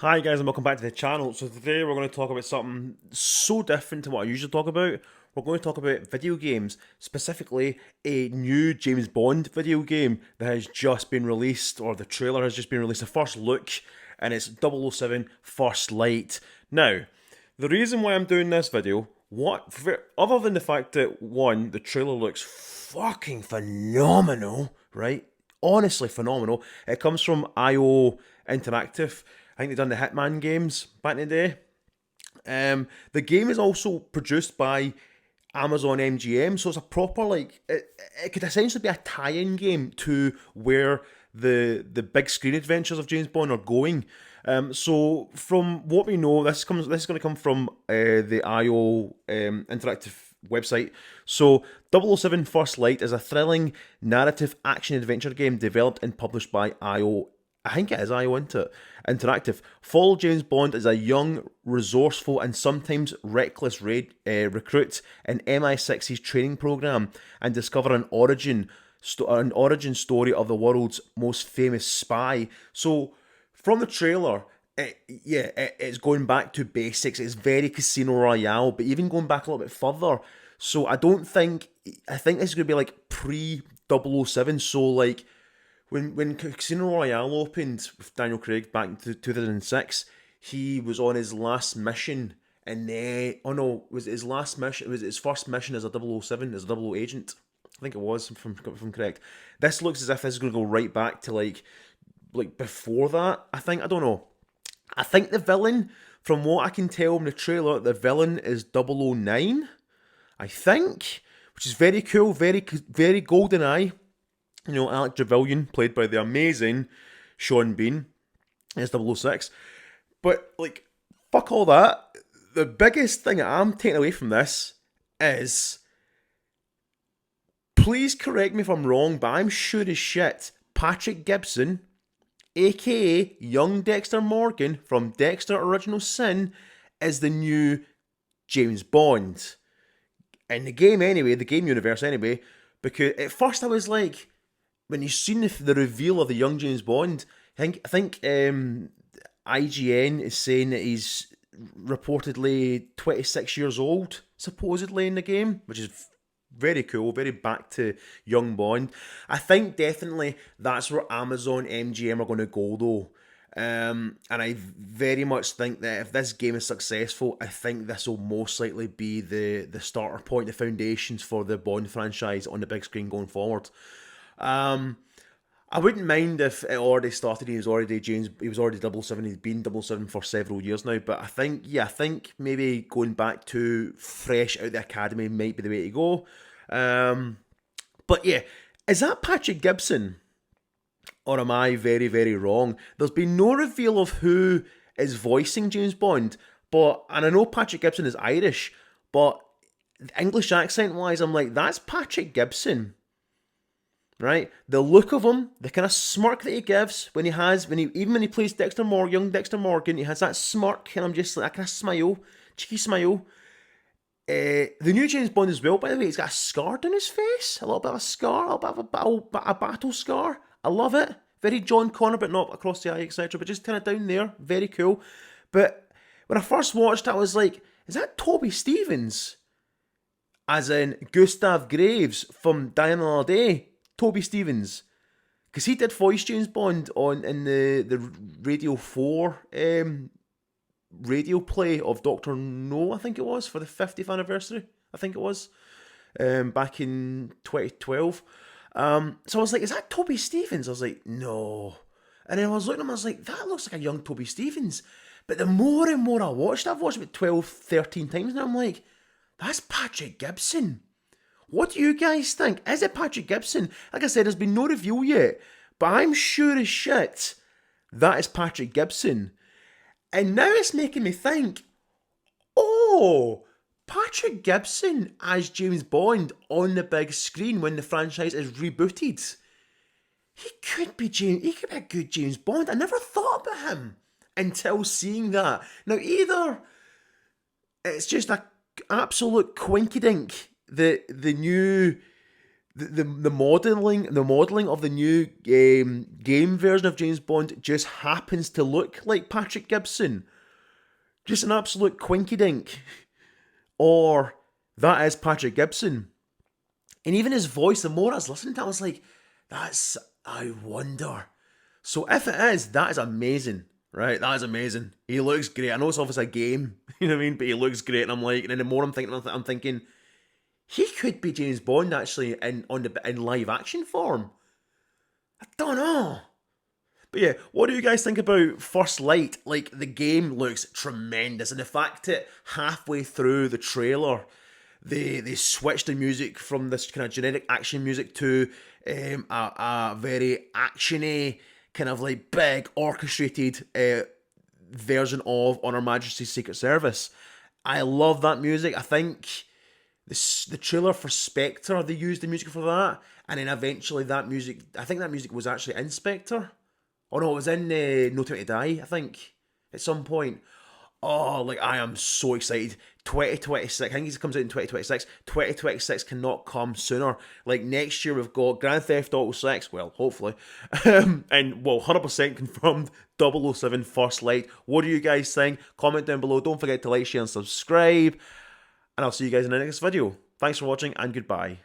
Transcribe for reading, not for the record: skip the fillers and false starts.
Hi guys and welcome back to the channel. So today we're going to talk about something so different to what I usually talk about. We're going to talk about video games, specifically a new James Bond video game that has just been released, or the trailer has just been released, a first look, and it's 007 First Light. Now, the reason why I'm doing this video, other than the fact that one, the trailer looks fucking phenomenal, right? Honestly phenomenal. It comes from IO Interactive. I think they've done the Hitman games back in the day. The game is also produced by Amazon MGM, so it's a proper it could essentially be a tie-in game to where the big screen adventures of James Bond are going. So from what we know, this is going to come from the IO Interactive website. So 007 First Light is a thrilling narrative action adventure game developed and published by IO. I think it is IO Interactive. Follow James Bond as a young, resourceful, and sometimes reckless recruit in MI6's training program and discover an origin story of the world's most famous spy. So, from the trailer, it's going back to basics. It's very Casino Royale, but even going back a little bit further. So, I think this is going to be like pre 007. So, like, when Casino Royale opened with Daniel Craig back in 2006, he was on his last mission, and then was it his last mission? It was his first mission as a 007, as a double agent. I think it was, if I'm correct. This looks as if this is going to go right back to like before that. I don't know. I think the villain, from what I can tell in the trailer, the villain is 009. I think, which is very cool, very golden eye. You know, Alec Trevelyan, played by the amazing Sean Bean, is 006. But, like, fuck all that. The biggest thing that I'm taking away from this is, please correct me if I'm wrong, but I'm sure as shit, Patrick Gibson, aka young Dexter Morgan from Dexter Original Sin, is the new James Bond. In the game anyway, the game universe anyway, because at first I was like, when you've seen the reveal of the young James Bond, I think IGN is saying that he's reportedly 26 years old, supposedly, in the game, which is very cool, very back to young Bond. I think definitely that's where Amazon MGM are going to go, though. And I very much think that if this game is successful, I think this will most likely be the starter point, the foundations for the Bond franchise on the big screen going forward. I wouldn't mind if it already started. He was already 007. He's been 007 for several years now. But I think maybe going back to fresh out the academy might be the way to go. But yeah, is that Patrick Gibson, or am I very, very wrong? There's been no reveal of who is voicing James Bond, and I know Patrick Gibson is Irish, but English accent wise, I'm like, that's Patrick Gibson. Right, the look of him, the kind of smirk that he gives when he plays young Dexter Morgan, he has that smirk, and I'm just like, that kind of smile, cheeky smile. The new James Bond as well, by the way, he's got a scar down his face, a little bit of a scar, a little bit of a battle scar. I love it. Very John Connor, but not across the eye, etc. But just kind of down there, very cool. But when I first watched it, I was like, is that Toby Stephens? As in Gustav Graves from Die Another Day. Toby Stephens, because he did voice James Bond in the Radio 4 radio play of Doctor No, I think it was, for the 50th anniversary, I think it was, back in 2012. So I was like, is that Toby Stephens? I was like, no. And then I was looking at him, I was like, that looks like a young Toby Stephens. But the more and more I've watched it about 12, 13 times now, I'm like, that's Patrick Gibson. What do you guys think? Is it Patrick Gibson? Like I said, there's been no reveal yet, but I'm sure as shit that is Patrick Gibson. And now it's making me think, oh, Patrick Gibson as James Bond on the big screen when the franchise is rebooted. He could be a good James Bond. I never thought about him until seeing that. Now, either it's just a absolute quinkydink, the new the modeling of the new game version of James Bond just happens to look like Patrick Gibson. Just an absolute quinky dink. Or that is Patrick Gibson. And even his voice, the more I was listening to it, I was like, I wonder. So if it is, that is amazing. Right, that is amazing. He looks great. I know it's obviously a game, you know what I mean? But he looks great, and I'm like, and then the more I'm thinking, he could be James Bond actually in live action form. I don't know. But yeah, what do you guys think about First Light? Like, the game looks tremendous, and the fact that halfway through the trailer, they switched the music from this kind of generic action music to a very actiony, kind of like big orchestrated version of On Her Majesty's Secret Service. I love that music. I think the trailer for Spectre, they used the music for that, and then eventually I think that music was actually in Spectre. Oh no, it was in No Time to Die, I think, at some point. Oh, like, I am so excited. 2026, I think it comes out in 2026. 2026 cannot come sooner. Like, next year we've got Grand Theft Auto 6, well, hopefully. And, well, 100% confirmed 007 First Light. What do you guys think? Comment down below. Don't forget to like, share, and subscribe. And I'll see you guys in the next video. Thanks for watching, and goodbye.